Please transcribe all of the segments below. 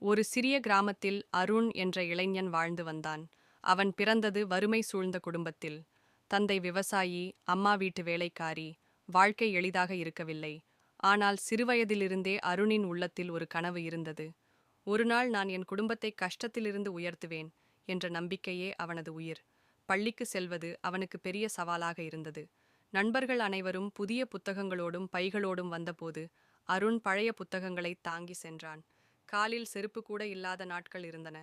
ஒரு சிறிய கிராமத்தில் அருண் என்ற இளைஞன் வாழ்ந்து வந்தான். அவன் பிறந்தது வறுமை சூழ்ந்த குடும்பத்தில். தந்தை விவசாயி, அம்மா வீட்டு வேலைக்காரி. வாழ்க்கை எளிதாக இருக்கவில்லை. ஆனால் சிறுவயதிலிருந்தே அருணின் உள்ளத்தில் ஒரு கனவு இருந்தது. ஒரு நாள் நான் என் குடும்பத்தை கஷ்டத்திலிருந்து உயர்த்துவேன் என்ற நம்பிக்கையே அவனது உயிர். பள்ளிக்கு செல்வது அவனுக்கு பெரிய சவாலாக இருந்தது. நண்பர்கள் அனைவரும் புதிய புத்தகங்களோடும் பைகளோடும் வந்தபோது அருண் பழைய புத்தகங்களை தாங்கி சென்றான். காலில் செருப்பு கூட இல்லாத நாட்கள் இருந்தன.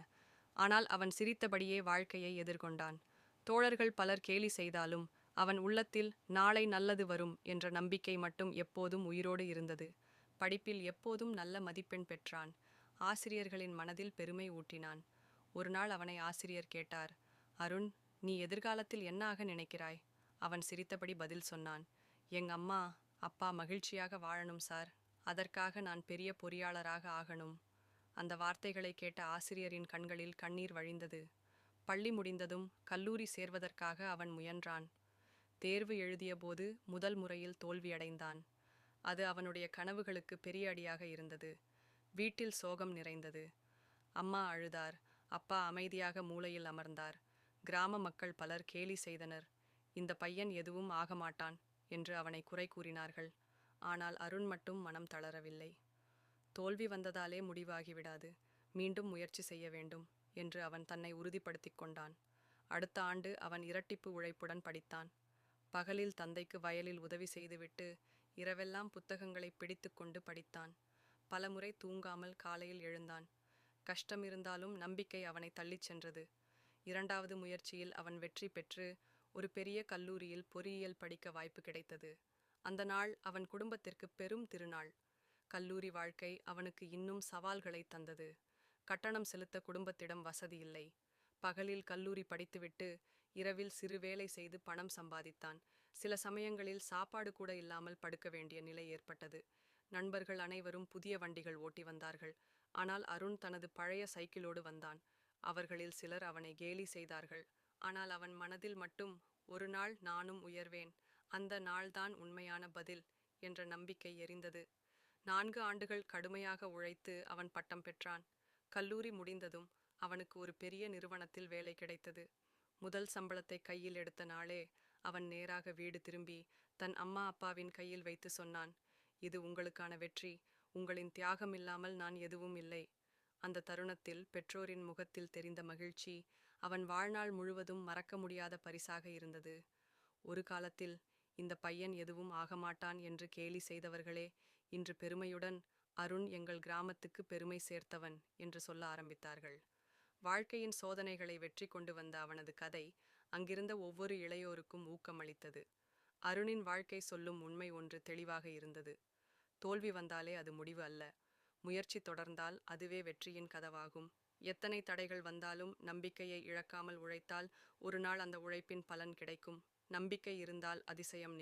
ஆனால் அவன் சிரித்தபடியே வாழ்க்கையை எதிர்கொண்டான். தோழர்கள் பலர் கேலி செய்தாலும் அவன் உள்ளத்தில் நாளை நல்லது வரும் என்ற நம்பிக்கை மட்டும் எப்போதும் உயிரோடு இருந்தது. படிப்பில் எப்போதும் நல்ல மதிப்பெண் பெற்றான். ஆசிரியர்களின் மனதில் பெருமை ஊட்டினான். ஒரு நாள் அவனை ஆசிரியர் கேட்டார், அருண், நீ எதிர்காலத்தில் என்ன ஆக நினைக்கிறாய்? அவன் சிரித்தபடி பதில் சொன்னான், எங்க அம்மா அப்பா மகிழ்ச்சியாக வாழணும் சார். அதற்காக நான் பெரிய பொறியாளராக ஆகணும். அந்த வார்த்தைகளை கேட்ட ஆசிரியரின் கண்களில் கண்ணீர் வழிந்தது. பள்ளி முடிந்ததும் கல்லூரி சேர்வதற்காக அவன் முயன்றான். தேர்வு எழுதியபோது முதல் முறையில் தோல்வியடைந்தான். அது அவனுடைய கனவுகளுக்கு பெரிய அடியாக இருந்தது. வீட்டில் சோகம் நிறைந்தது. அம்மா அழுதார். அப்பா அமைதியாக மூலையில் அமர்ந்தார். கிராம மக்கள் பலர் கேலி செய்தனர். இந்த பையன் எதுவும் ஆகமாட்டான் என்று அவனை குறை கூறினார்கள். ஆனால் அருண் மட்டும் மனம் தளரவில்லை. தோல்வி வந்ததாலே முடிவாகிவிடாது, மீண்டும் முயற்சி செய்ய வேண்டும் என்று அவன் தன்னை உறுதிப்படுத்திக் கொண்டான். அடுத்த ஆண்டு அவன் இரட்டிப்பு உழைப்புடன் படித்தான். பகலில் தந்தைக்கு வயலில் உதவி செய்துவிட்டு இரவெல்லாம் புத்தகங்களை பிடித்து கொண்டு படித்தான். பல முறை தூங்காமல் காலையில் எழுந்தான். கஷ்டம் இருந்தாலும் நம்பிக்கை அவனை தள்ளிச் சென்றது. இரண்டாவது முயற்சியில் அவன் வெற்றி பெற்று ஒரு பெரிய கல்லூரியில் பொறியியல் படிக்க வாய்ப்பு கிடைத்தது. அந்த நாள் அவன் குடும்பத்திற்கு பெரும் திருநாள். கல்லூரி வாழ்க்கை அவனுக்கு இன்னும் சவால்களை தந்தது. கட்டணம் செலுத்த குடும்பத்திடம் வசதி இல்லை. பகலில் கல்லூரி படித்துவிட்டு இரவில் சிறு வேலை செய்து பணம் சம்பாதித்தான். சில சமயங்களில் சாப்பாடு கூட இல்லாமல் படுக்க வேண்டிய நிலை ஏற்பட்டது. நண்பர்கள் அனைவரும் புதிய வண்டிகள் ஓட்டி வந்தார்கள். ஆனால் அருண் தனது பழைய சைக்கிளோடு வந்தான். அவர்களில் சிலர் அவனை கேலி செய்தார்கள். ஆனால் அவன் மனதில் மட்டும், ஒரு நாள் நானும் உயர்வேன், அந்த நாள்தான் உண்மையான பதில் என்ற நம்பிக்கை எரிந்தது. 4 ஆண்டுகள் கடுமையாக உழைத்து அவன் பட்டம் பெற்றான். கல்லூரி முடிந்ததும் அவனுக்கு ஒரு பெரிய நிறுவனத்தில் வேலை கிடைத்தது. முதல் சம்பளத்தை கையில் எடுத்த நாளே அவன் நேராக வீடு திரும்பி தன் அம்மா அப்பாவின் கையில் வைத்து சொன்னான், இது உங்களுக்கான வெற்றி. உங்களின் தியாகம் இல்லாமல் நான் எதுவும் இல்லை. அந்த தருணத்தில் பெற்றோரின் முகத்தில் தெரிந்த மகிழ்ச்சி அவன் வாழ்நாள் முழுவதும் மறக்க முடியாத பரிசாக இருந்தது. ஒரு காலத்தில் இந்த பையன் எதுவும் ஆகமாட்டான் என்று கேலி செய்தவர்களே இன்று பெருமையுடன் அருண் எங்கள் கிராமத்துக்கு பெருமை சேர்த்தவன் என்று சொல்ல ஆரம்பித்தார்கள். வாழ்க்கையின் சோதனைகளை வெற்றி கொண்டு வந்த அவனது கதை அங்கிருந்த ஒவ்வொரு இளையோருக்கும் ஊக்கமளித்தது. அருணின் வாழ்க்கை சொல்லும் உண்மை ஒன்று தெளிவாக இருந்தது. தோல்வி வந்தாலே அது முடிவு அல்ல. முயற்சி தொடர்ந்தால் அதுவே வெற்றியின் கதவாகும். எத்தனை தடைகள் வந்தாலும் நம்பிக்கையை இழக்காமல் உழைத்தால் ஒரு நாள் அந்த உழைப்பின் பலன் கிடைக்கும். நம்பிக்கை இருந்தால் அதிசயம்